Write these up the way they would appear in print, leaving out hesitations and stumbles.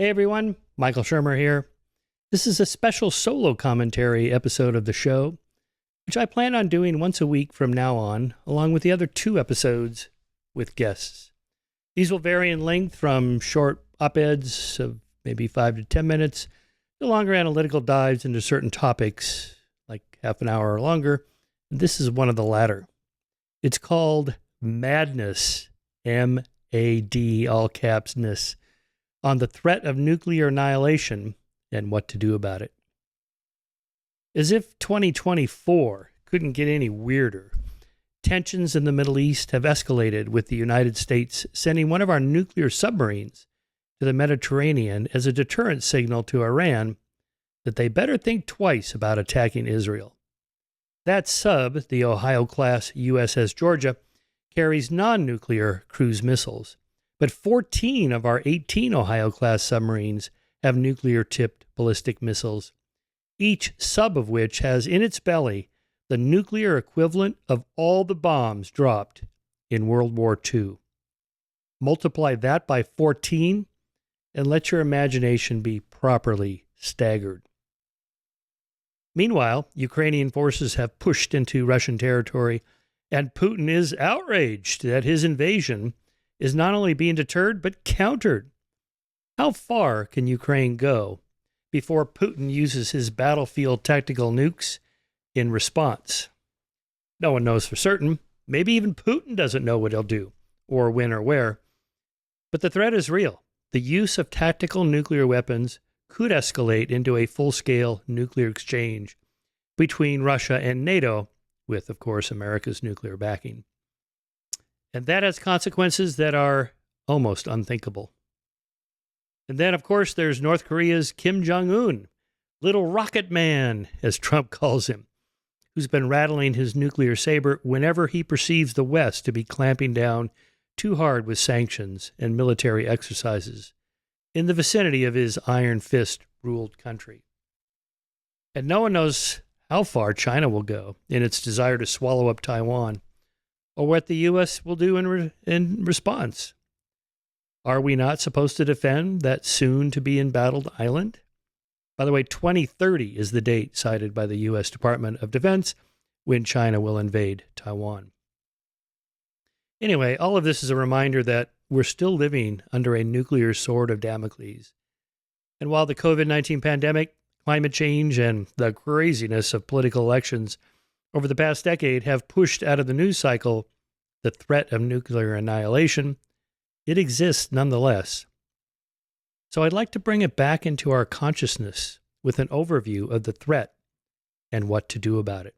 Hey everyone, Michael Shermer here. This is a special solo commentary episode of the show, which I plan on doing once a week from now on, along with the other 2 episodes with guests. These will vary in length from short op-eds of maybe 5 to 10 minutes to longer analytical dives into certain topics, like half an hour or longer. This is one of the latter. It's called Madness, M-A-D, all caps-ness, on the threat of nuclear annihilation and what to do about it. As if 2024 couldn't get any weirder, tensions in the Middle East have escalated, with the United States sending one of our nuclear submarines to the Mediterranean as a deterrent signal to Iran that they better think twice about attacking Israel. That sub, the Ohio-class USS Georgia, carries non-nuclear cruise missiles, but 14 of our 18 Ohio-class submarines have nuclear-tipped ballistic missiles, each sub of which has in its belly the nuclear equivalent of all the bombs dropped in World War II. Multiply that by 14, and let your imagination be properly staggered. Meanwhile, Ukrainian forces have pushed into Russian territory, and Putin is outraged that his invasion is not only being deterred, but countered. How far can Ukraine go before Putin uses his battlefield tactical nukes in response? No one knows for certain. Maybe even Putin doesn't know what he'll do, or when or where. But the threat is real. The use of tactical nuclear weapons could escalate into a full-scale nuclear exchange between Russia and NATO, with, of course, America's nuclear backing. And that has consequences that are almost unthinkable. And then, of course, there's North Korea's Kim Jong-un, Little Rocket Man, as Trump calls him, who's been rattling his nuclear saber whenever he perceives the West to be clamping down too hard with sanctions and military exercises in the vicinity of his iron fist-ruled country. And no one knows how far China will go in its desire to swallow up Taiwan, or what the U.S. will do in response. Are we not supposed to defend that soon-to-be-embattled island? By the way, 2030 is the date cited by the U.S. Department of Defense when China will invade Taiwan. Anyway, all of this is a reminder that we're still living under a nuclear sword of Damocles. And while the COVID-19 pandemic, climate change, and the craziness of political elections over the past decade have pushed out of the news cycle the threat of nuclear annihilation, it exists nonetheless. So I'd like to bring it back into our consciousness with an overview of the threat and what to do about it.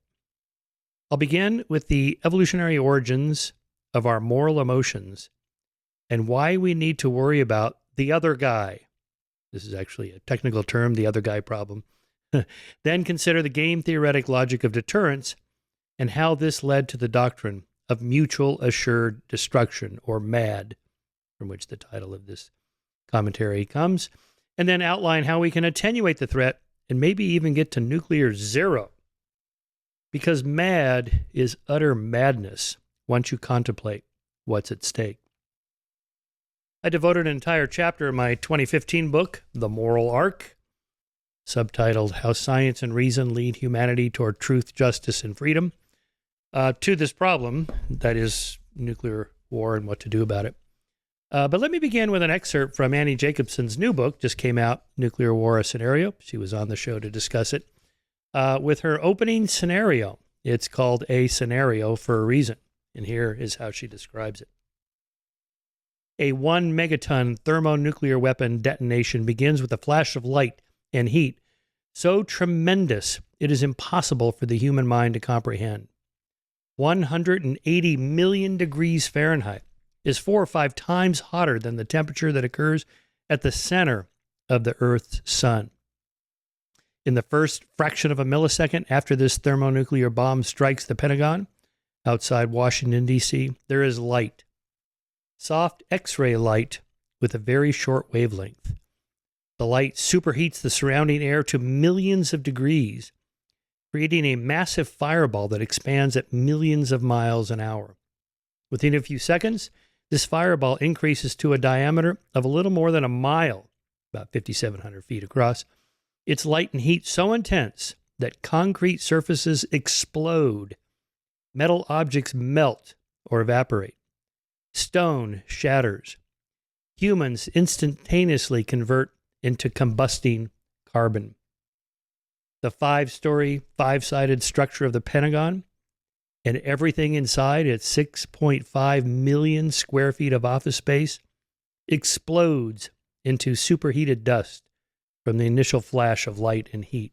I'll begin with the evolutionary origins of our moral emotions and why we need to worry about the other guy. This is actually a technical term, the other guy problem. Then consider the game-theoretic logic of deterrence and how this led to the doctrine of mutual assured destruction, or MAD, from which the title of this commentary comes, and then outline how we can attenuate the threat and maybe even get to nuclear zero. Because MAD is utter madness once you contemplate what's at stake. I devoted an entire chapter in my 2015 book, The Moral Arc, subtitled How Science and Reason Lead Humanity Toward Truth, Justice, and Freedom, to this problem, that is nuclear war and what to do about it. But let me begin with an excerpt from Annie Jacobson's new book, just came out, Nuclear War, A Scenario. She was on the show to discuss it. With her opening scenario. It's called A Scenario for a Reason, and here is how she describes it. A 1 megaton thermonuclear weapon detonation begins with a flash of light and heat so tremendous it is impossible for the human mind to comprehend. 180 million degrees Fahrenheit is 4 or 5 times hotter than the temperature that occurs at the center of the Earth's sun. In the first fraction of a millisecond after this thermonuclear bomb strikes the Pentagon, outside Washington, D.C., there is light. Soft X-ray light with a very short wavelength. The light superheats the surrounding air to millions of degrees, creating a massive fireball that expands at millions of miles an hour. Within a few seconds, this fireball increases to a diameter of a little more than a mile about 5,700 feet across. Its light and heat so intense that concrete surfaces explode, metal objects melt or evaporate, stone shatters, humans instantaneously convert into combusting carbon. The 5-story, 5-sided structure of the Pentagon and everything inside its 6.5 million square feet of office space explodes into superheated dust from the initial flash of light and heat.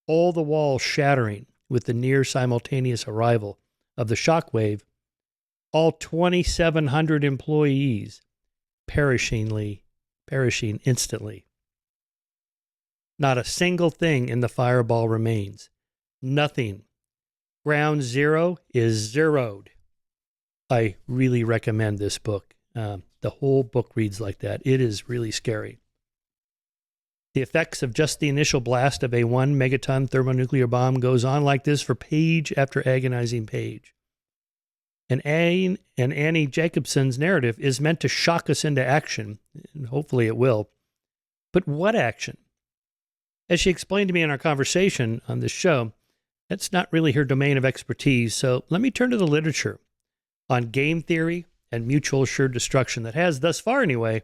All the walls shattering with the near simultaneous arrival of the shock wave, all 2,700 employees perishing instantly. Not a single thing in the fireball remains. Nothing. Ground zero is zeroed. I really recommend this book. The whole book reads like that. It is really scary. The effects of just the initial blast of a 1 megaton thermonuclear bomb goes on like this for page after agonizing page. And Annie Jacobson's narrative is meant to shock us into action, and hopefully it will. But what action? As she explained to me in our conversation on this show, that's not really her domain of expertise, so let me turn to the literature on game theory and mutual assured destruction that has, thus far anyway,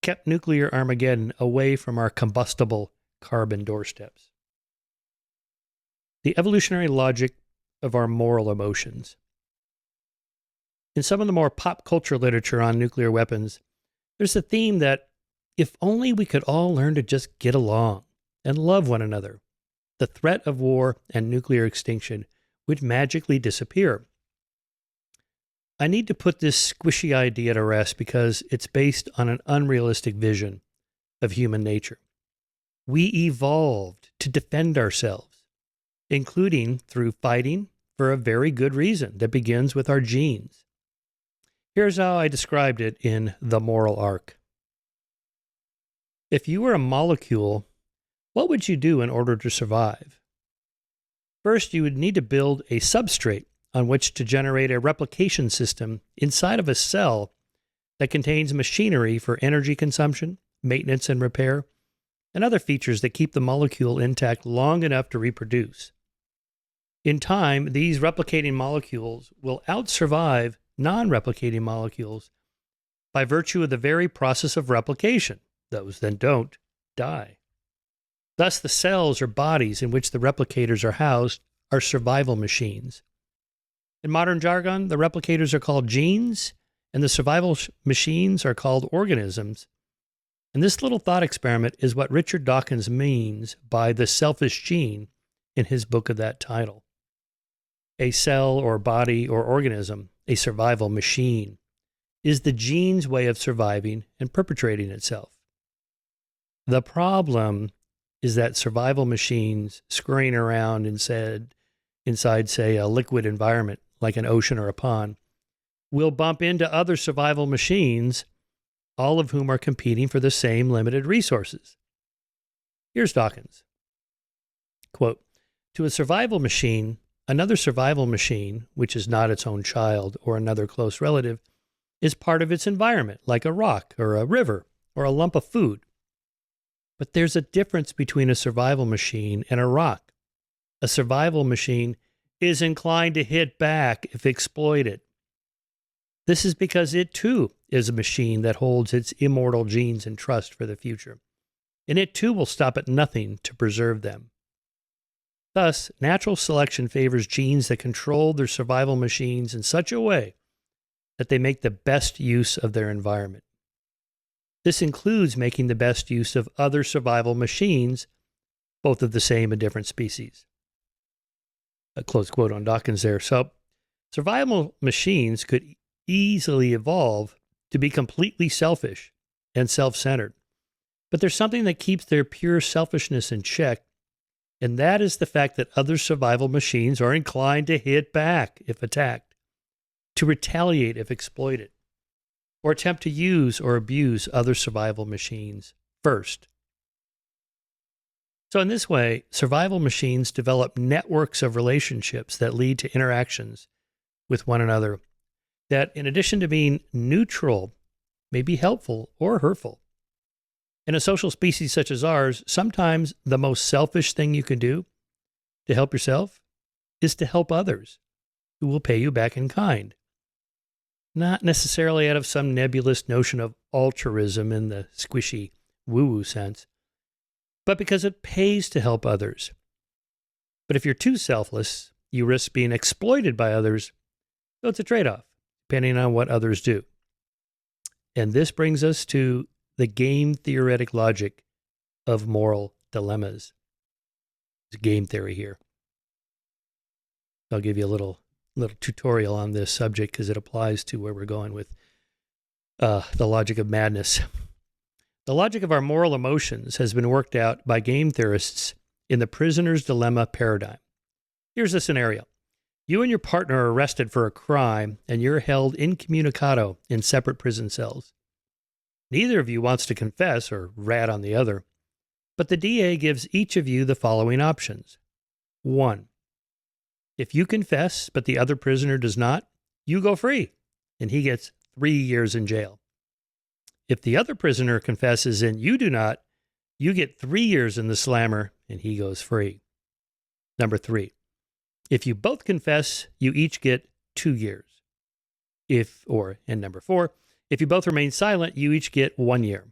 kept nuclear Armageddon away from our combustible carbon doorsteps. The evolutionary logic of our moral emotions. In some of the more pop culture literature on nuclear weapons, there's a theme that if only we could all learn to just get along and love one another, the threat of war and nuclear extinction would magically disappear. I need to put this squishy idea to rest because it's based on an unrealistic vision of human nature. We evolved to defend ourselves, including through fighting for a very good reason that begins with our genes. Here's how I described it in The Moral Arc. If you were a molecule, what would you do in order to survive? First, you would need to build a substrate on which to generate a replication system inside of a cell that contains machinery for energy consumption, maintenance and repair, and other features that keep the molecule intact long enough to reproduce. In time, these replicating molecules will outsurvive non-replicating molecules by virtue of the very process of replication. Those that don't die. Thus, the cells or bodies in which the replicators are housed are survival machines. In modern jargon, the replicators are called genes, and the survival machines are called organisms. And this little thought experiment is what Richard Dawkins means by the selfish gene in his book of that title. A cell or body or organism, a survival machine, is the gene's way of surviving and perpetuating itself. The problem is that survival machines scurrying around inside, say, a liquid environment like an ocean or a pond, will bump into other survival machines, all of whom are competing for the same limited resources. Here's Dawkins. Quote, to a survival machine, another survival machine, which is not its own child or another close relative, is part of its environment, like a rock or a river or a lump of food. But there's a difference between a survival machine and a rock. A survival machine is inclined to hit back if exploited. This is because it too is a machine that holds its immortal genes in trust for the future, and it too will stop at nothing to preserve them. Thus, natural selection favors genes that control their survival machines in such a way that they make the best use of their environment. This includes making the best use of other survival machines, both of the same and different species. A close quote on Dawkins there. So, survival machines could easily evolve to be completely selfish and self-centered. But there's something that keeps their pure selfishness in check, and that is the fact that other survival machines are inclined to hit back if attacked, to retaliate if exploited, or attempt to use or abuse other survival machines first. So in this way, survival machines develop networks of relationships that lead to interactions with one another that, in addition to being neutral, may be helpful or hurtful. In a social species such as ours, sometimes the most selfish thing you can do to help yourself is to help others who will pay you back in kind. Not necessarily out of some nebulous notion of altruism in the squishy woo-woo sense, but because it pays to help others. But if you're too selfless, you risk being exploited by others, so it's a trade-off, depending on what others do. And this brings us to the game theoretic logic of moral dilemmas. It's game theory here. I'll give you a little tutorial on this subject because it applies to where we're going with the logic of madness. The logic of our moral emotions has been worked out by game theorists in the prisoner's dilemma paradigm. Here's the scenario. You and your partner are arrested for a crime, and you're held incommunicado in separate prison cells. Neither of you wants to confess or rat on the other, but the DA gives each of you the following options. 1. If you confess, but the other prisoner does not, you go free, and he gets 3 years in jail. If the other prisoner confesses and you do not, you get 3 years in the slammer, and he goes free. Number 3. If you both confess, you each get 2 years. And number 4, if you both remain silent, you each get 1 year.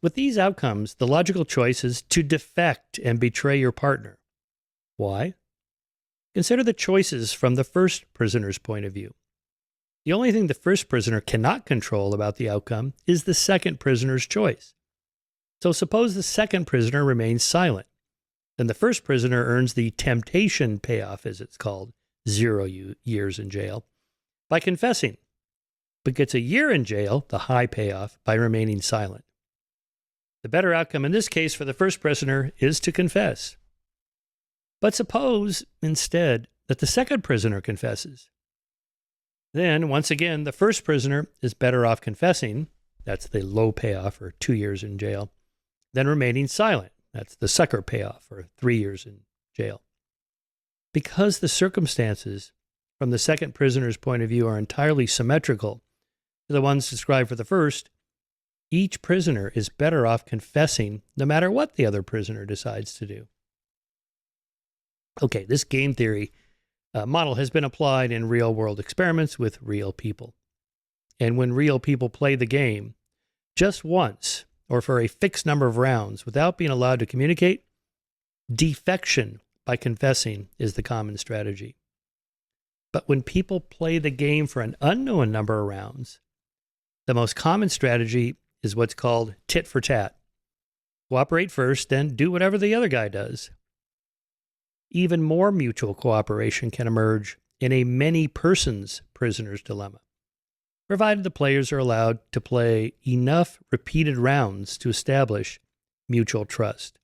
With these outcomes, the logical choice is to defect and betray your partner. Why? Consider the choices from the first prisoner's point of view. The only thing the first prisoner cannot control about the outcome is the second prisoner's choice. So suppose the second prisoner remains silent. Then the first prisoner earns the temptation payoff, as it's called, 0 years in jail, by confessing, but gets a year in jail, the high payoff, by remaining silent. The better outcome in this case for the first prisoner is to confess. But suppose, instead, that the second prisoner confesses. Then, once again, the first prisoner is better off confessing, that's the low payoff, or 2 years in jail, than remaining silent, that's the sucker payoff, or 3 years in jail. Because the circumstances from the second prisoner's point of view are entirely symmetrical to the ones described for the first, each prisoner is better off confessing no matter what the other prisoner decides to do. Okay, this game theory model has been applied in real-world experiments with real people. And when real people play the game, just once, or for a fixed number of rounds, without being allowed to communicate, defection by confessing is the common strategy. But when people play the game for an unknown number of rounds, the most common strategy is what's called tit for tat. Cooperate first, then do whatever the other guy does. Even more mutual cooperation can emerge in a many persons prisoner's dilemma, provided the players are allowed to play enough repeated rounds to establish mutual trust.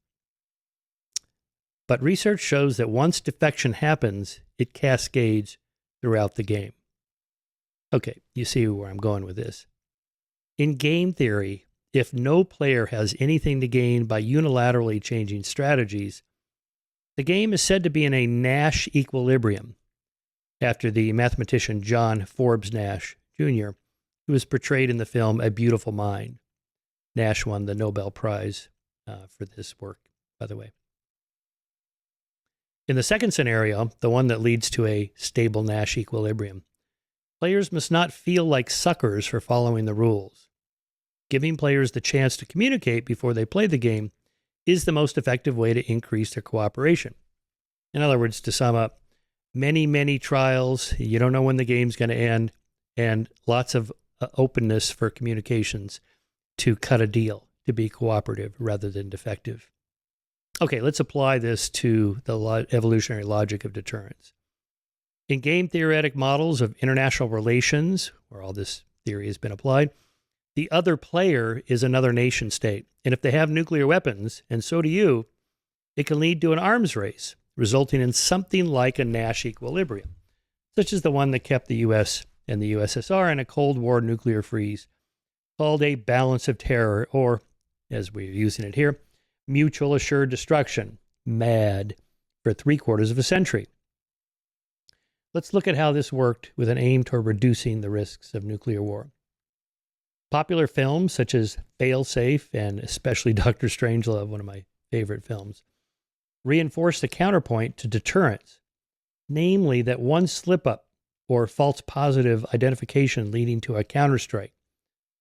But research shows that once defection happens, it cascades throughout the game. Okay, you see where I'm going with this. In game theory, if no player has anything to gain by unilaterally changing strategies, the game is said to be in a Nash equilibrium, after the mathematician John Forbes Nash, Jr., who was portrayed in the film A Beautiful Mind. Nash won the Nobel Prize for this work, by the way. In the second scenario, the one that leads to a stable Nash equilibrium, players must not feel like suckers for following the rules. Giving players the chance to communicate before they play the game is the most effective way to increase their cooperation. In other words, to sum up, many trials, you don't know when the game's going to end, and lots of openness for communications to cut a deal, to be cooperative rather than defective. Okay, let's apply this to the evolutionary logic of deterrence. In game theoretic models of international relations, where all this theory has been applied, the other player is another nation state. And if they have nuclear weapons, and so do you, it can lead to an arms race, resulting in something like a Nash equilibrium, such as the one that kept the U.S. and the USSR in a Cold War nuclear freeze, called a balance of terror, or, as we're using it here, mutual assured destruction, MAD, for 3/4 of a century. Let's look at how this worked with an aim toward reducing the risks of nuclear war. Popular films such as Failsafe and especially Dr. Strangelove, one of my favorite films, reinforce the counterpoint to deterrence, namely that one slip-up or false positive identification leading to a counterstrike,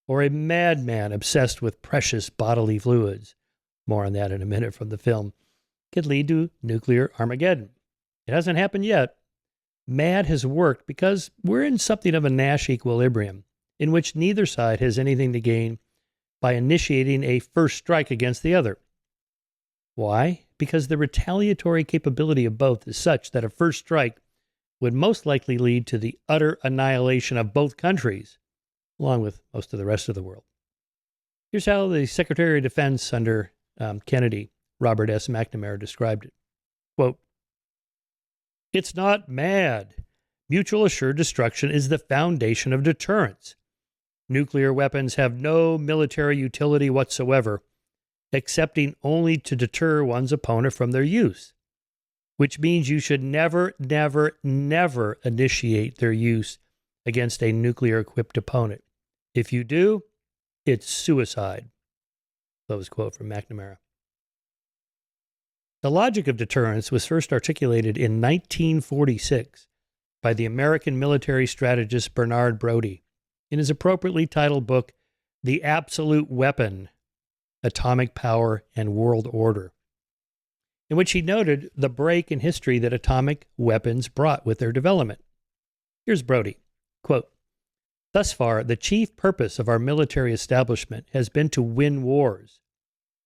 or a madman obsessed with precious bodily fluids, more on that in a minute from the film, could lead to nuclear Armageddon. It hasn't happened yet. MAD has worked because we're in something of a Nash equilibrium, in which neither side has anything to gain by initiating a first strike against the other. Why? Because the retaliatory capability of both is such that a first strike would most likely lead to the utter annihilation of both countries, along with most of the rest of the world. Here's how the Secretary of Defense under Kennedy, Robert S. McNamara, described it. Quote, "It's not mad. Mutual assured destruction is the foundation of deterrence. Nuclear weapons have no military utility whatsoever, excepting only to deter one's opponent from their use, which means you should never, never, never initiate their use against a nuclear-equipped opponent. If you do, it's suicide." Close quote from McNamara. The logic of deterrence was first articulated in 1946 by the American military strategist Bernard Brodie in his appropriately titled book, The Absolute Weapon, Atomic Power and World Order, in which he noted the break in history that atomic weapons brought with their development. Here's Brodie, quote, "Thus far, the chief purpose of our military establishment has been to win wars.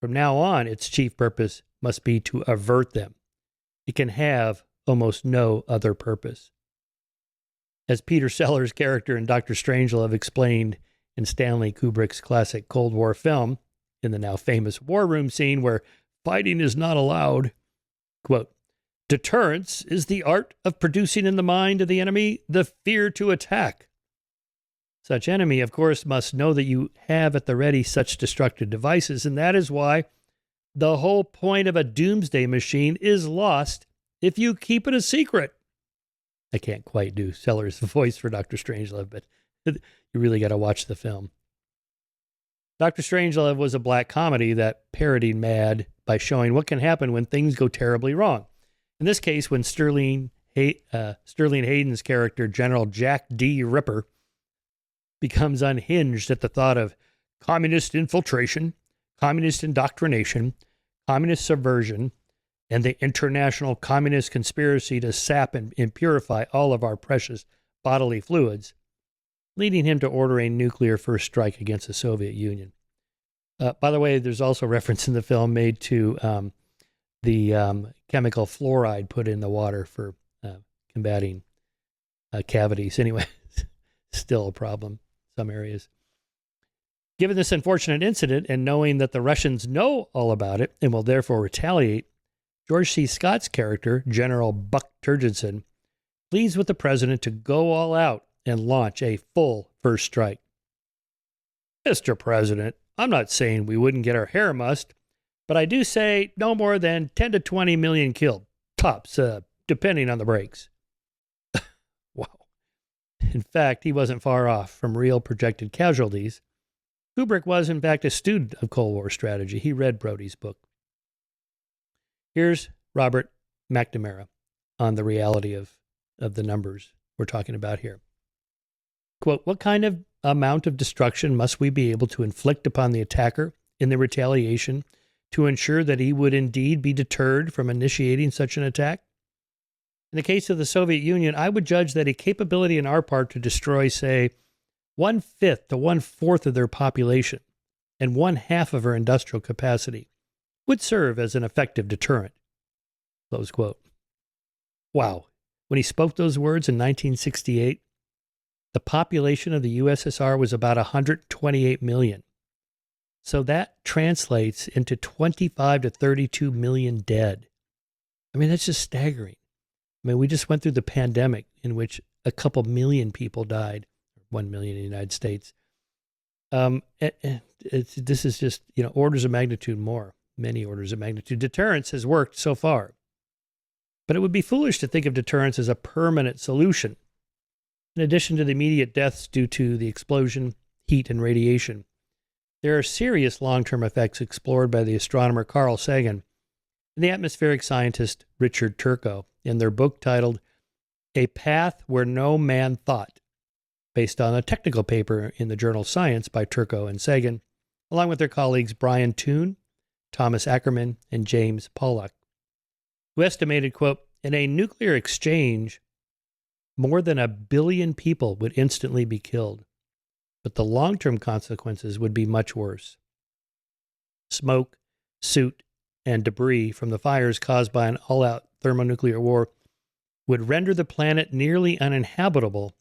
From now on, its chief purpose must be to avert them. It can have almost no other purpose." As Peter Sellers' character in Dr. Strangelove explained in Stanley Kubrick's classic Cold War film, in the now famous war room scene where fighting is not allowed, quote, "Deterrence is the art of producing in the mind of the enemy the fear to attack. Such enemy, of course, must know that you have at the ready such destructive devices, and that is why the whole point of a doomsday machine is lost if you keep it a secret." I can't quite do Sellers' voice for Dr. Strangelove, but you really got to watch the film. Dr. Strangelove was a black comedy that parodied MAD by showing what can happen when things go terribly wrong. In this case, when Sterling Hayden's character, General Jack D. Ripper, becomes unhinged at the thought of communist infiltration, communist indoctrination, communist subversion, and the international communist conspiracy to sap and purify all of our precious bodily fluids, leading him to order a nuclear first strike against the Soviet Union. By the way, there's also reference in the film made to the chemical fluoride put in the water for combating cavities. Anyway, still a problem in some areas. Given this unfortunate incident and knowing that the Russians know all about it and will therefore retaliate, George C. Scott's character, General Buck Turgidson, pleads with the president to go all out and launch a full first strike. "Mr. President, I'm not saying we wouldn't get our hair mussed, but I do say no more than 10 to 20 million killed, tops, depending on the breaks." Wow. In fact, he wasn't far off from real projected casualties. Kubrick was, in fact, a student of Cold War strategy. He read Brodie's book. Here's Robert McNamara on the reality of the numbers we're talking about here. Quote, "What kind of amount of destruction must we be able to inflict upon the attacker in the retaliation to ensure that he would indeed be deterred from initiating such an attack? In the case of the Soviet Union, I would judge that a capability on our part to destroy, say, 1/5 to 1/4 of their population and 1/2 of our industrial capacity would serve as an effective deterrent." Close quote. Wow. When he spoke those words in 1968, the population of the USSR was about 128 million. So that translates into 25 to 32 million dead. I mean, that's just staggering. I mean, we just went through the pandemic in which a couple million people died, 1 million in the United States. This is just, orders of magnitude more. Many orders of magnitude. Deterrence has worked so far. But it would be foolish to think of deterrence as a permanent solution. In addition to the immediate deaths due to the explosion, heat and radiation. There are serious long-term effects explored by the astronomer Carl Sagan and the atmospheric scientist Richard Turco in their book titled A Path Where No Man Thought, based on a technical paper in the journal Science by Turco and Sagan, along with their colleagues Brian Toon, Thomas Ackerman, and James Pollack, who estimated, quote, in a nuclear exchange, more than 1 billion people would instantly be killed, but the long-term consequences would be much worse. Smoke, soot, and debris from the fires caused by an all-out thermonuclear war would render the planet nearly uninhabitable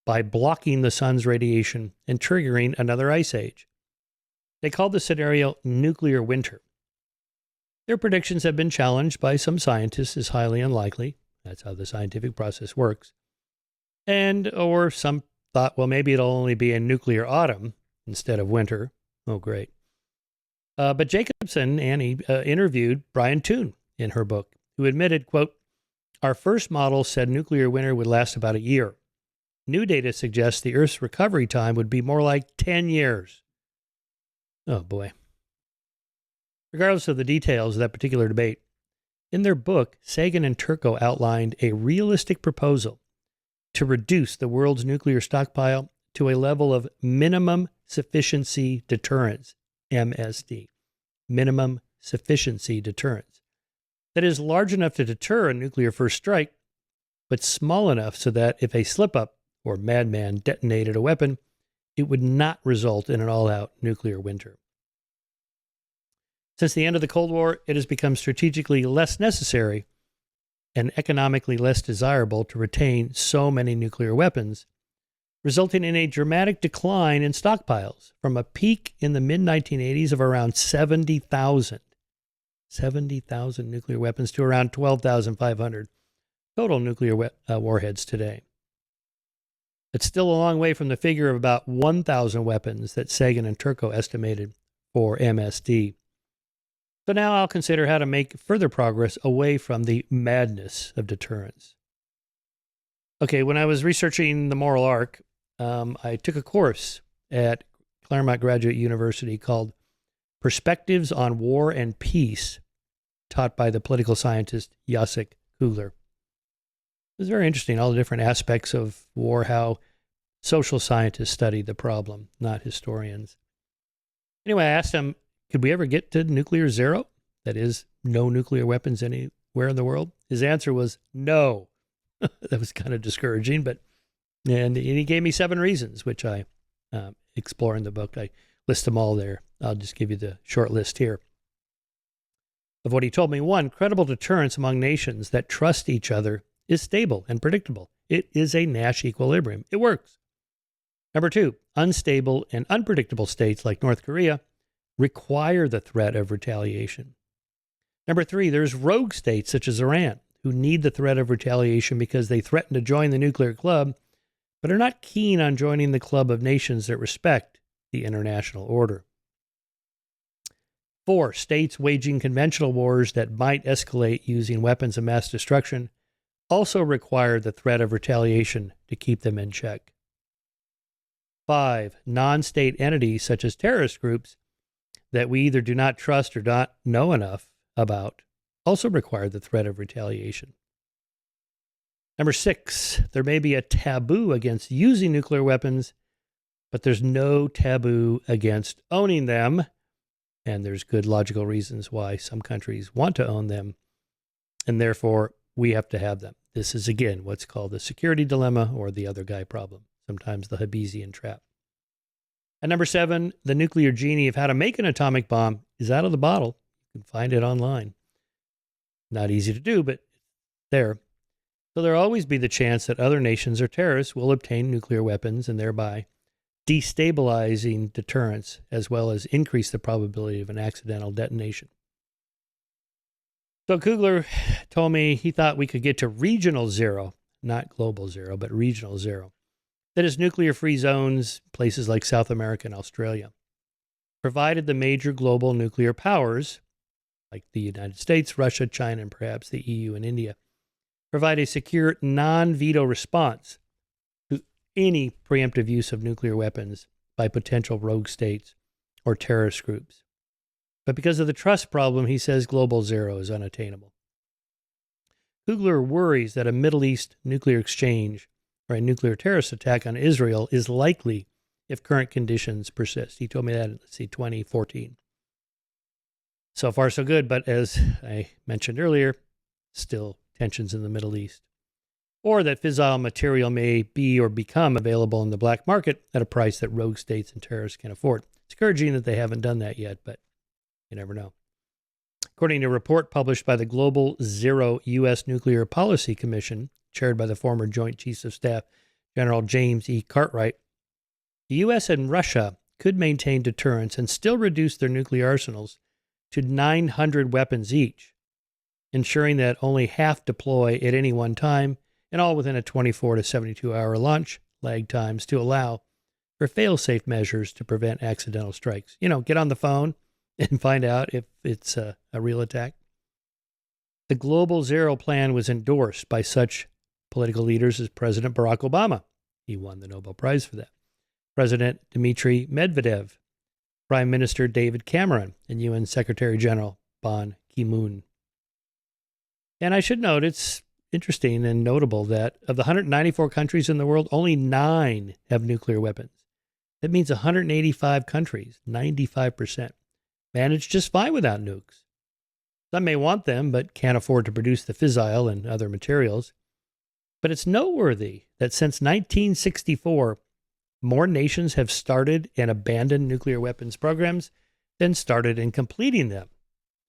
by blocking the sun's radiation and triggering another ice age. They called the scenario nuclear winter. Their predictions have been challenged by some scientists as highly unlikely. That's how the scientific process works. Or some thought, well, maybe it'll only be a nuclear autumn instead of winter. Oh, great. But Jacobson, Annie, interviewed Brian Toon in her book, who admitted, quote, our first model said nuclear winter would last about a year. New data suggests the Earth's recovery time would be more like 10 years. Oh, boy. Regardless of the details of that particular debate, in their book, Sagan and Turco outlined a realistic proposal to reduce the world's nuclear stockpile to a level of minimum sufficiency deterrence, MSD, minimum sufficiency deterrence, that is large enough to deter a nuclear first strike, but small enough so that if a slip-up or madman detonated a weapon, it would not result in an all-out nuclear winter. Since the end of the Cold War, it has become strategically less necessary and economically less desirable to retain so many nuclear weapons, resulting in a dramatic decline in stockpiles from a peak in the mid-1980s of around 70,000 nuclear weapons to around 12,500 total nuclear warheads today. It's still a long way from the figure of about 1,000 weapons that Sagan and Turco estimated for MSD. So now I'll consider how to make further progress away from the madness of deterrence. Okay, when I was researching the moral arc, I took a course at Claremont Graduate University called Perspectives on War and Peace, taught by the political scientist Jacek Kugler. It was very interesting, all the different aspects of war, how social scientists study the problem, not historians. Anyway, I asked him, could we ever get to nuclear zero? That is, no nuclear weapons anywhere in the world? His answer was no. That was kind of discouraging, and he gave me 7 reasons, which I explore in the book. I list them all there. I'll just give you the short list here of what he told me. 1, credible deterrence among nations that trust each other is stable and predictable. It is a Nash equilibrium. It works. Number 2, unstable and unpredictable states like North Korea require the threat of retaliation. Number 3, there's rogue states such as Iran who need the threat of retaliation because they threaten to join the nuclear club, but are not keen on joining the club of nations that respect the international order. 4, states waging conventional wars that might escalate using weapons of mass destruction also require the threat of retaliation to keep them in check. 5, non-state entities such as terrorist groups that we either do not trust or not know enough about also require the threat of retaliation. Number 6, there may be a taboo against using nuclear weapons, but there's no taboo against owning them, and there's good logical reasons why some countries want to own them, and therefore we have to have them. This is, again, what's called the security dilemma or the other guy problem, sometimes the Hobbesian trap. And number 7, the nuclear genie of how to make an atomic bomb is out of the bottle. You can find it online. Not easy to do, but there. So there'll always be the chance that other nations or terrorists will obtain nuclear weapons and thereby destabilizing deterrence as well as increase the probability of an accidental detonation. So Kugler told me he thought we could get to regional zero, not global zero, but regional zero. That is nuclear-free zones, places like South America and Australia, provided the major global nuclear powers, like the United States, Russia, China, and perhaps the EU and India, provide a secure non-veto response to any preemptive use of nuclear weapons by potential rogue states or terrorist groups. But because of the trust problem, he says global zero is unattainable. Kugler worries that a Middle East nuclear exchange or a nuclear terrorist attack on Israel is likely if current conditions persist. He told me that in, 2014. So far, so good, but as I mentioned earlier, still tensions in the Middle East. Or that fissile material may be or become available in the black market at a price that rogue states and terrorists can afford. It's encouraging that they haven't done that yet, but you never know. According to a report published by the Global Zero U.S. Nuclear Policy Commission, chaired by the former Joint Chiefs of Staff General James E. Cartwright, the U.S. and Russia could maintain deterrence and still reduce their nuclear arsenals to 900 weapons each, ensuring that only half deploy at any one time, and all within a 24 to 72-hour launch lag times to allow for fail-safe measures to prevent accidental strikes. Get on the phone and find out if it's a real attack. The Global Zero Plan was endorsed by such political leaders as President Barack Obama. He won the Nobel Prize for that. President Dmitry Medvedev, Prime Minister David Cameron, and UN Secretary General Ban Ki-moon. And I should note, it's interesting and notable that of the 194 countries in the world, only 9 have nuclear weapons. That means 185 countries, 95%, manage just fine without nukes. Some may want them, but can't afford to produce the fissile and other materials. But it's noteworthy that since 1964, more nations have started and abandoned nuclear weapons programs than started and completing them.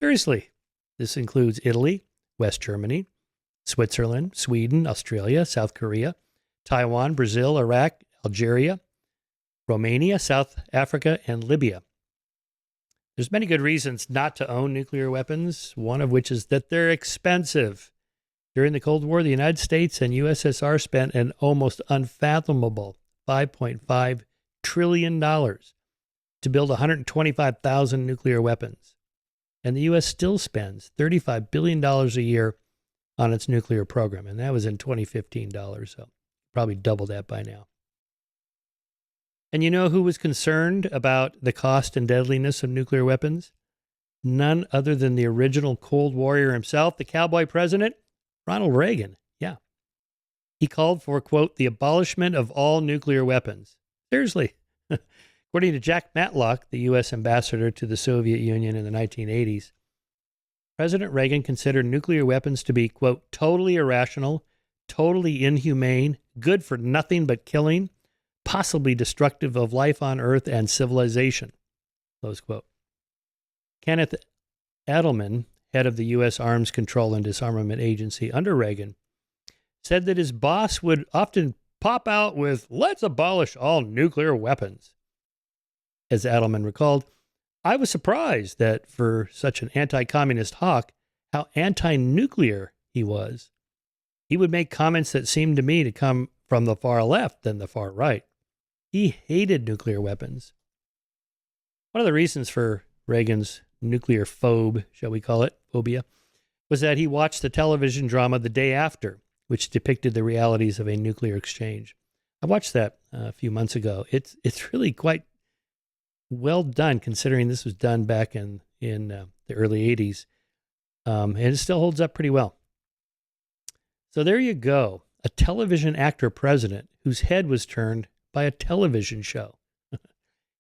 Seriously, this includes Italy, West Germany, Switzerland, Sweden, Australia, South Korea, Taiwan, Brazil, Iraq, Algeria, Romania, South Africa, and Libya. There's many good reasons not to own nuclear weapons, one of which is that they're expensive. During the Cold War, the United States and USSR spent an almost unfathomable $5.5 trillion to build 125,000 nuclear weapons. And the U.S. still spends $35 billion a year on its nuclear program. And that was in 2015 dollars, so probably double that by now. And you know who was concerned about the cost and deadliness of nuclear weapons? None other than the original Cold Warrior himself, the cowboy president, Ronald Reagan. Yeah. He called for, quote, the abolishment of all nuclear weapons. Seriously. According to Jack Matlock, the U.S. ambassador to the Soviet Union in the 1980s, President Reagan considered nuclear weapons to be, quote, totally irrational, totally inhumane, good for nothing but killing, possibly destructive of life on Earth and civilization, close quote. Kenneth Adelman, head of the U.S. Arms Control and Disarmament Agency under Reagan, said that his boss would often pop out with, let's abolish all nuclear weapons. As Adelman recalled, I was surprised that for such an anti-communist hawk, how anti-nuclear he was. He would make comments that seemed to me to come from the far left than the far right. He hated nuclear weapons. One of the reasons for Reagan's nuclear shall we call it, phobia, was that he watched the television drama The Day After, which depicted the realities of a nuclear exchange. I watched that a few months ago. It's really quite well done, considering this was done back in the early 80s, and it still holds up pretty well. So there you go, a television actor president whose head was turned by a television show.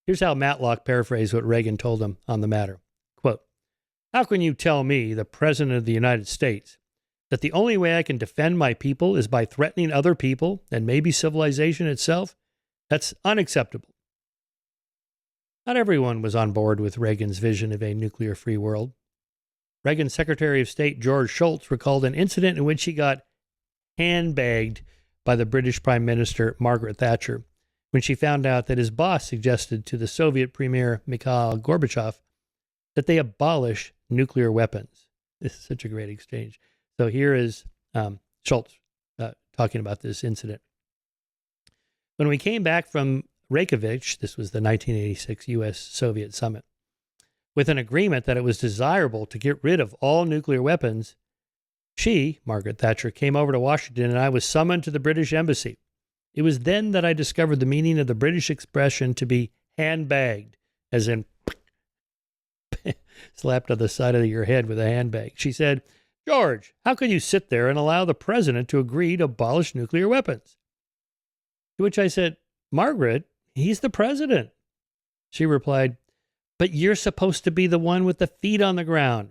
Here's how Matlock paraphrased what Reagan told him on the matter. Quote, how can you tell me, the President of the United States, that the only way I can defend my people is by threatening other people and maybe civilization itself? That's unacceptable. Not everyone was on board with Reagan's vision of a nuclear-free world. Reagan's Secretary of State George Shultz recalled an incident in which he got handbagged by the British Prime Minister Margaret Thatcher when she found out that his boss suggested to the Soviet Premier Mikhail Gorbachev that they abolish nuclear weapons. This is such a great exchange. So here is Schultz talking about this incident. When we came back from Reykjavik, this was the 1986 U.S.-Soviet summit, with an agreement that it was desirable to get rid of all nuclear weapons, she, Margaret Thatcher, came over to Washington and I was summoned to the British Embassy. It was then that I discovered the meaning of the British expression to be handbagged, as in slapped on the side of your head with a handbag. She said, George, how can you sit there and allow the president to agree to abolish nuclear weapons? To which I said, Margaret, he's the president. She replied, but you're supposed to be the one with the feet on the ground.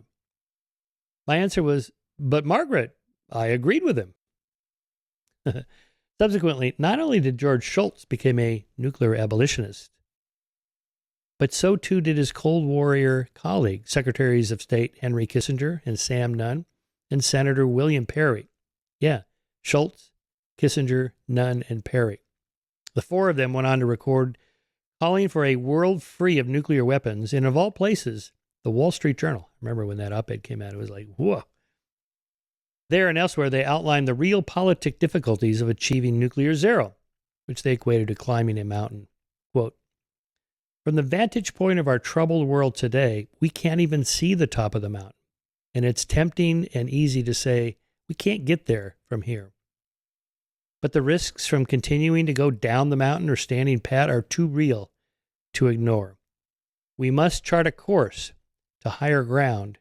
My answer was, but Margaret, I agreed with him. Subsequently, not only did George Shultz become a nuclear abolitionist, but so too did his Cold War colleague, Secretaries of State Henry Kissinger and Sam Nunn, and Senator William Perry. Yeah, Shultz, Kissinger, Nunn, and Perry. The four of them went on to record calling for a world free of nuclear weapons, and of all places, the Wall Street Journal. Remember when that op-ed came out, it was like, whoa. There and elsewhere, they outlined the realpolitik difficulties of achieving nuclear zero, which they equated to climbing a mountain. Quote, from the vantage point of our troubled world today, we can't even see the top of the mountain. And it's tempting and easy to say, we can't get there from here. But the risks from continuing to go down the mountain or standing pat are too real to ignore. We must chart a course to higher ground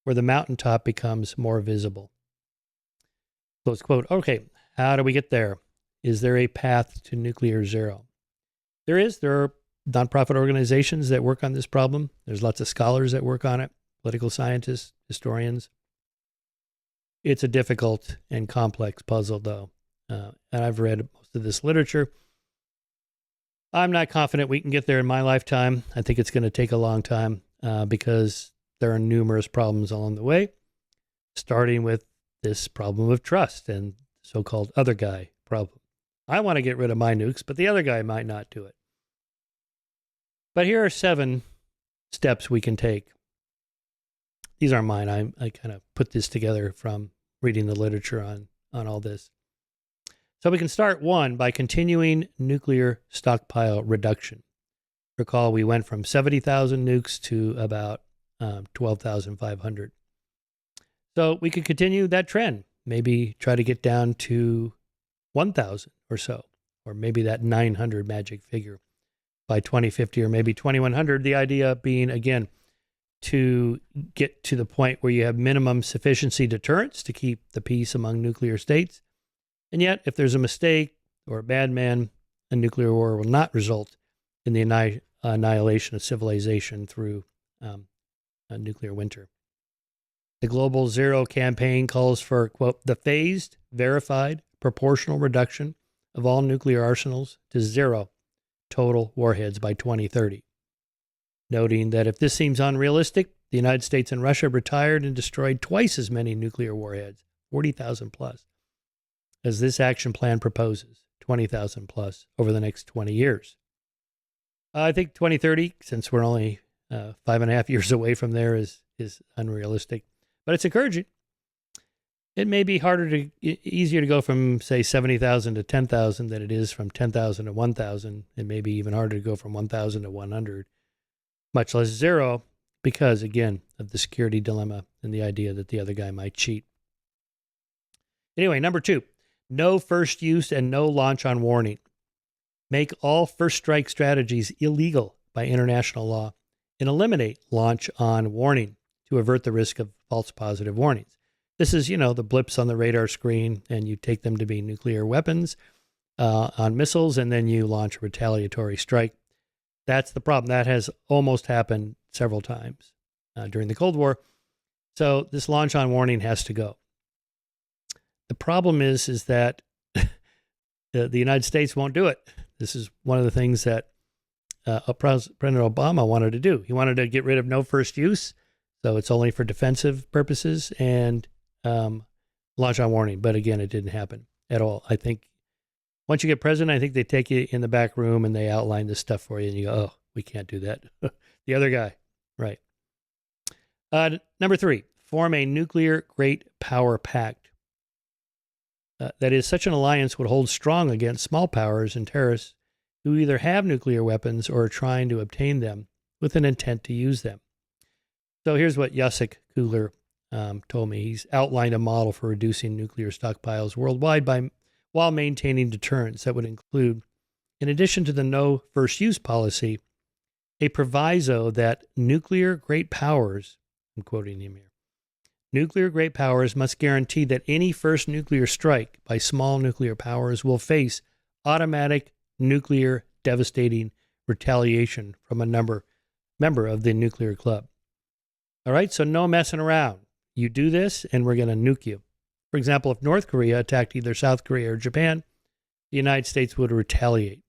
where the mountaintop becomes more visible. Close quote. Okay, how do we get there? Is there a path to nuclear zero? There is. There are nonprofit organizations that work on this problem. There's lots of scholars that work on it, political scientists, historians. It's a difficult and complex puzzle, though. And I've read most of this literature. I'm not confident we can get there in my lifetime. I think it's going to take a long time because there are numerous problems along the way, starting with this problem of trust and so-called other guy problem. I want to get rid of my nukes, but the other guy might not do it. But here are 7 steps we can take. These aren't mine. I kind of put this together from reading the literature on all this. So we can start, 1, by continuing nuclear stockpile reduction. Recall, we went from 70,000 nukes to about 12,500. So we could continue that trend, maybe try to get down to 1,000 or so, or maybe that 900 magic figure by 2050 or maybe 2100. The idea being, again, to get to the point where you have minimum sufficiency deterrence to keep the peace among nuclear states. And yet, if there's a mistake or a bad man, a nuclear war will not result in the annihilation of civilization through a nuclear winter. The Global Zero campaign calls for, quote, the phased, verified, proportional reduction of all nuclear arsenals to 0 total warheads by 2030. Noting that if this seems unrealistic, the United States and Russia retired and destroyed twice as many nuclear warheads, 40,000 plus, as this action plan proposes, 20,000 plus over the next 20 years. I think 2030, since we're only 5.5 years away from there, is unrealistic. But it's encouraging. It may be easier to go from, say, 70,000 to 10,000 than it is from 10,000 to 1,000. It may be even harder to go from 1,000 to 100, much less 0, because, again, of the security dilemma and the idea that the other guy might cheat. Anyway, number 2, no first use and no launch on warning. Make all first strike strategies illegal by international law and eliminate launch on warning to avert the risk of false positive warnings. This is, the blips on the radar screen, and you take them to be nuclear weapons on missiles, and then you launch a retaliatory strike. That's the problem. That has almost happened several times during the Cold War. So this launch on warning has to go. The problem is that the United States won't do it. This is one of the things that President Obama wanted to do. He wanted to get rid of no first use, so it's only for defensive purposes, and launch on warning. But again, it didn't happen at all. I think once you get president, I think they take you in the back room and they outline this stuff for you, and you go, oh, we can't do that. The other guy, right. Number 3, form a nuclear great power pact. That is, such an alliance would hold strong against small powers and terrorists who either have nuclear weapons or are trying to obtain them with an intent to use them. So here's what Jacek Kugler told me. He's outlined a model for reducing nuclear stockpiles worldwide while maintaining deterrence that would include, in addition to the no first use policy, a proviso that nuclear great powers, I'm quoting him here, nuclear great powers must guarantee that any first nuclear strike by small nuclear powers will face automatic nuclear devastating retaliation from a member of the nuclear club. All right, so no messing around. You do this and we're going to nuke you. For example, if North Korea attacked either South Korea or Japan, the United States would retaliate.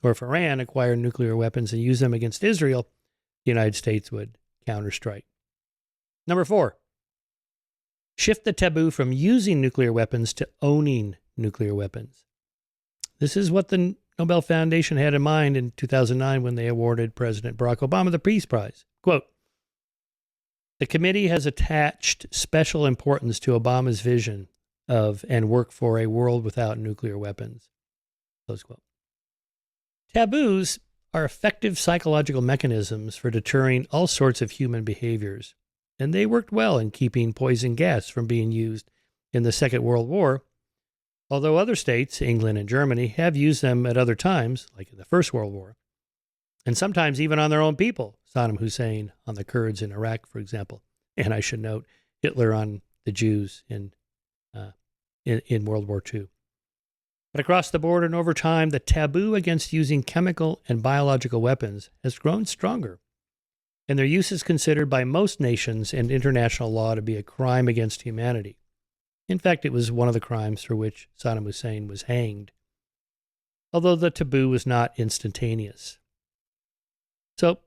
Or if Iran acquired nuclear weapons and used them against Israel, the United States would counterstrike. Number 4, shift the taboo from using nuclear weapons to owning nuclear weapons. This is what the Nobel Foundation had in mind in 2009 when they awarded President Barack Obama the Peace Prize. Quote, the committee has attached special importance to Obama's vision of and work for a world without nuclear weapons. Close quote. Taboos are effective psychological mechanisms for deterring all sorts of human behaviors, and they worked well in keeping poison gas from being used in the Second World War, although other states, England and Germany, have used them at other times, like in the First World War, and sometimes even on their own people, Saddam Hussein on the Kurds in Iraq, for example, and I should note, Hitler on the Jews in World War II. But across the board and over time, the taboo against using chemical and biological weapons has grown stronger, and their use is considered by most nations and international law to be a crime against humanity. In fact, it was one of the crimes for which Saddam Hussein was hanged, although the taboo was not instantaneous. So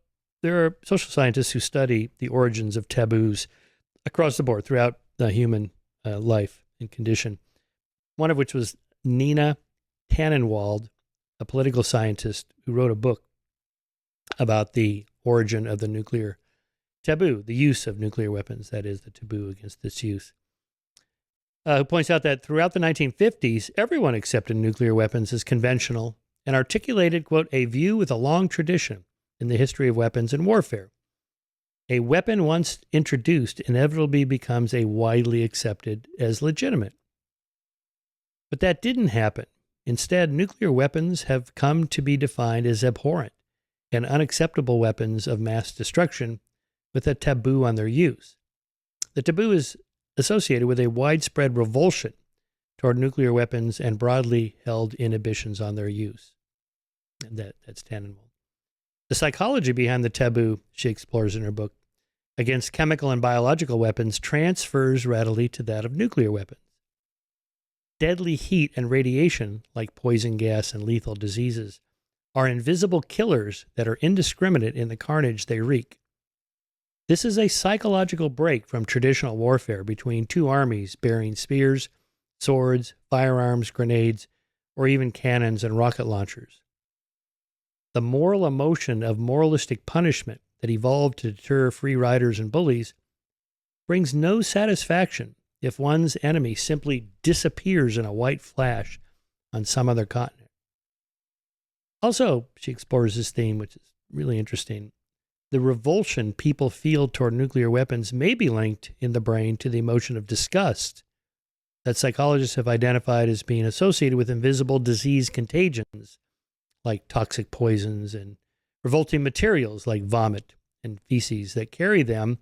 there are social scientists who study the origins of taboos across the board throughout the human life and condition, one of which was Nina Tannenwald, a political scientist who wrote a book about the origin of the nuclear taboo, the use of nuclear weapons, that is, the taboo against this use, who points out that throughout the 1950s, everyone accepted nuclear weapons as conventional and articulated, quote, a view with a long tradition in the history of weapons and warfare. A weapon once introduced inevitably becomes a widely accepted as legitimate. But that didn't happen. Instead, nuclear weapons have come to be defined as abhorrent and unacceptable weapons of mass destruction with a taboo on their use. The taboo is associated with a widespread revulsion toward nuclear weapons and broadly held inhibitions on their use. And that's Tannenwald. The psychology behind the taboo, she explores in her book, against chemical and biological weapons transfers readily to that of nuclear weapons. Deadly heat and radiation, like poison gas and lethal diseases, are invisible killers that are indiscriminate in the carnage they wreak. This is a psychological break from traditional warfare between two armies bearing spears, swords, firearms, grenades, or even cannons and rocket launchers. The moral emotion of moralistic punishment that evolved to deter free riders and bullies brings no satisfaction if one's enemy simply disappears in a white flash on some other continent. Also, she explores this theme, which is really interesting. The revulsion people feel toward nuclear weapons may be linked in the brain to the emotion of disgust that psychologists have identified as being associated with invisible disease contagions, like toxic poisons and revolting materials like vomit and feces that carry them,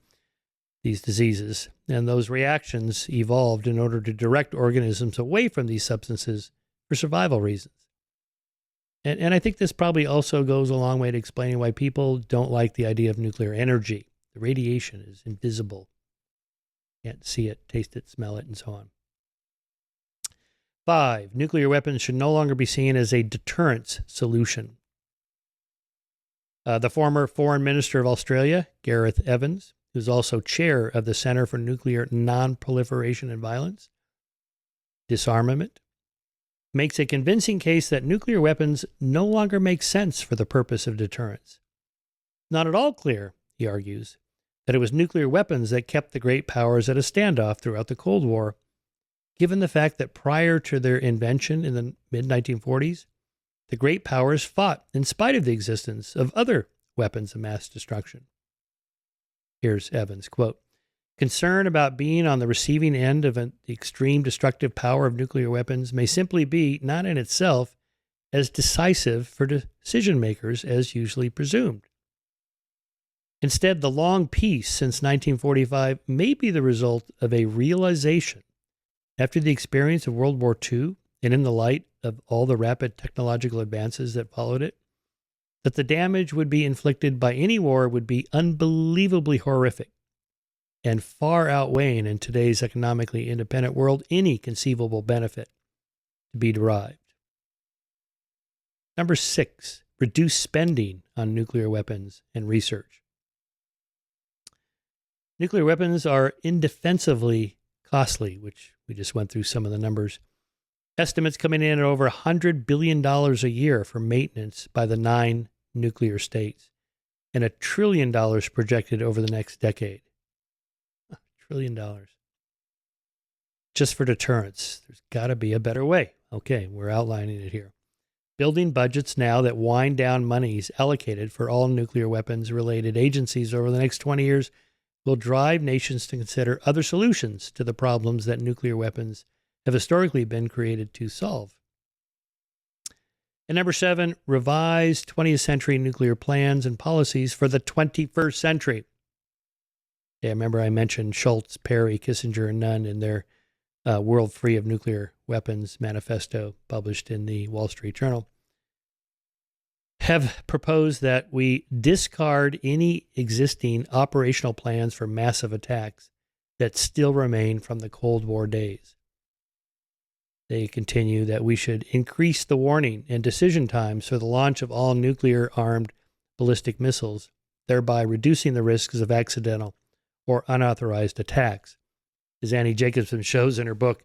these diseases. And those reactions evolved in order to direct organisms away from these substances for survival reasons. And I think this probably also goes a long way to explaining why people don't like the idea of nuclear energy. The radiation is invisible. Can't see it, taste it, smell it, and so on. 5, nuclear weapons should no longer be seen as a deterrence solution. The former Foreign Minister of Australia, Gareth Evans, who's also chair of the Center for Nuclear Non-Proliferation and Violence, Disarmament, makes a convincing case that nuclear weapons no longer make sense for the purpose of deterrence. Not at all clear, he argues, that it was nuclear weapons that kept the great powers at a standoff throughout the Cold War, given the fact that prior to their invention in the mid-1940s, the great powers fought in spite of the existence of other weapons of mass destruction. Here's Evans, quote, concern about being on the receiving end of the extreme destructive power of nuclear weapons may simply be not in itself as decisive for decision makers as usually presumed. Instead, the long peace since 1945 may be the result of a realization, after the experience of World War II and in the light of all the rapid technological advances that followed it, that the damage would be inflicted by any war would be unbelievably horrific and far outweighing in today's economically independent world any conceivable benefit to be derived. Number 6, reduce spending on nuclear weapons and research. Nuclear weapons are indefensibly costly, which we just went through some of the numbers. Estimates coming in at over $100 billion a year for maintenance by the 9 nuclear states, and $1 trillion projected over the next decade. $1 trillion. Just for deterrence. There's got to be a better way. Okay, we're outlining it here. Building budgets now that wind down monies allocated for all nuclear weapons-related agencies over the next 20 years will drive nations to consider other solutions to the problems that nuclear weapons have historically been created to solve. And number 7, revise 20th century nuclear plans and policies for the 21st century. Yeah, remember I mentioned Shultz, Perry, Kissinger, and Nunn in their World Free of Nuclear Weapons manifesto published in the Wall Street Journal, have proposed that we discard any existing operational plans for massive attacks that still remain from the Cold War days. They continue that we should increase the warning and decision times for the launch of all nuclear-armed ballistic missiles, thereby reducing the risks of accidental or unauthorized attacks. As Annie Jacobson shows in her book,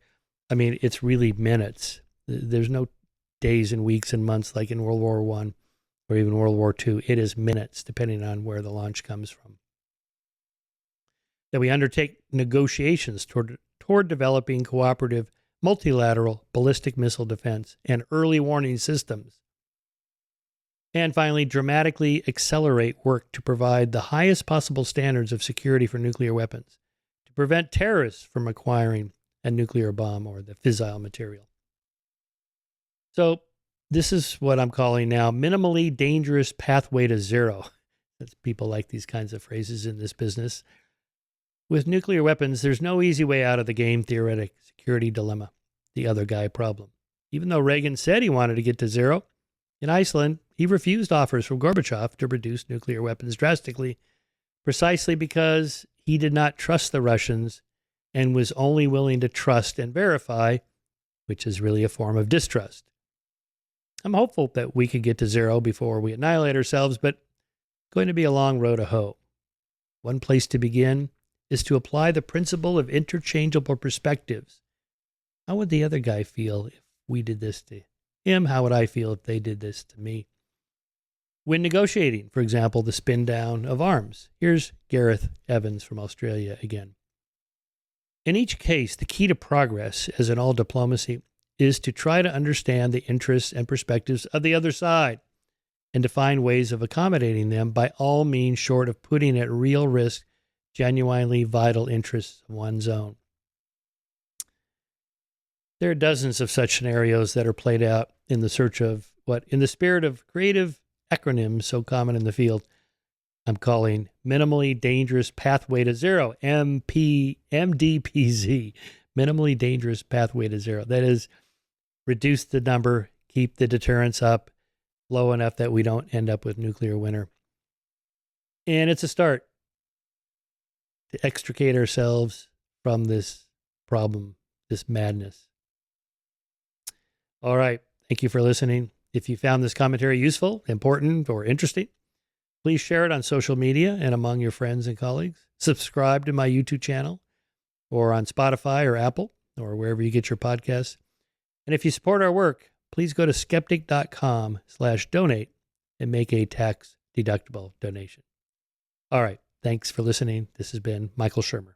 I mean, it's really minutes. There's no days and weeks and months like in World War I or even World War II. It is minutes, depending on where the launch comes from. That we undertake negotiations toward developing cooperative multilateral ballistic missile defense and early warning systems. And finally, dramatically accelerate work to provide the highest possible standards of security for nuclear weapons, to prevent terrorists from acquiring a nuclear bomb or the fissile material. So this is what I'm calling now minimally dangerous pathway to zero. People like these kinds of phrases in this business. With nuclear weapons, there's no easy way out of the game theoretic security dilemma, the other guy problem. Even though Reagan said he wanted to get to zero, in Iceland, he refused offers from Gorbachev to reduce nuclear weapons drastically, precisely because he did not trust the Russians and was only willing to trust and verify, which is really a form of distrust. I'm hopeful that we could get to zero before we annihilate ourselves, but it's going to be a long road to hoe. One place to begin is to apply the principle of interchangeable perspectives. How would the other guy feel if we did this to him? How would I feel if they did this to me? When negotiating, for example, the spin down of arms. Here's Gareth Evans from Australia again. In each case, the key to progress, as in all diplomacy, is to try to understand the interests and perspectives of the other side and to find ways of accommodating them by all means short of putting at real risk genuinely vital interests of one's own. There are dozens of such scenarios that are played out in the search of what, in the spirit of creative acronyms so common in the field, I'm calling minimally dangerous pathway to zero, MDPZ, minimally dangerous pathway to zero. That is, reduce the number, keep the deterrence up low enough that we don't end up with nuclear winter. And it's a start to extricate ourselves from this problem, this madness. All right. Thank you for listening. If you found this commentary useful, important, or interesting, please share it on social media and among your friends and colleagues. Subscribe to my YouTube channel or on Spotify or Apple or wherever you get your podcasts. And if you support our work, please go to skeptic.com/donate and make a tax-deductible donation. All right. Thanks for listening. This has been Michael Shermer.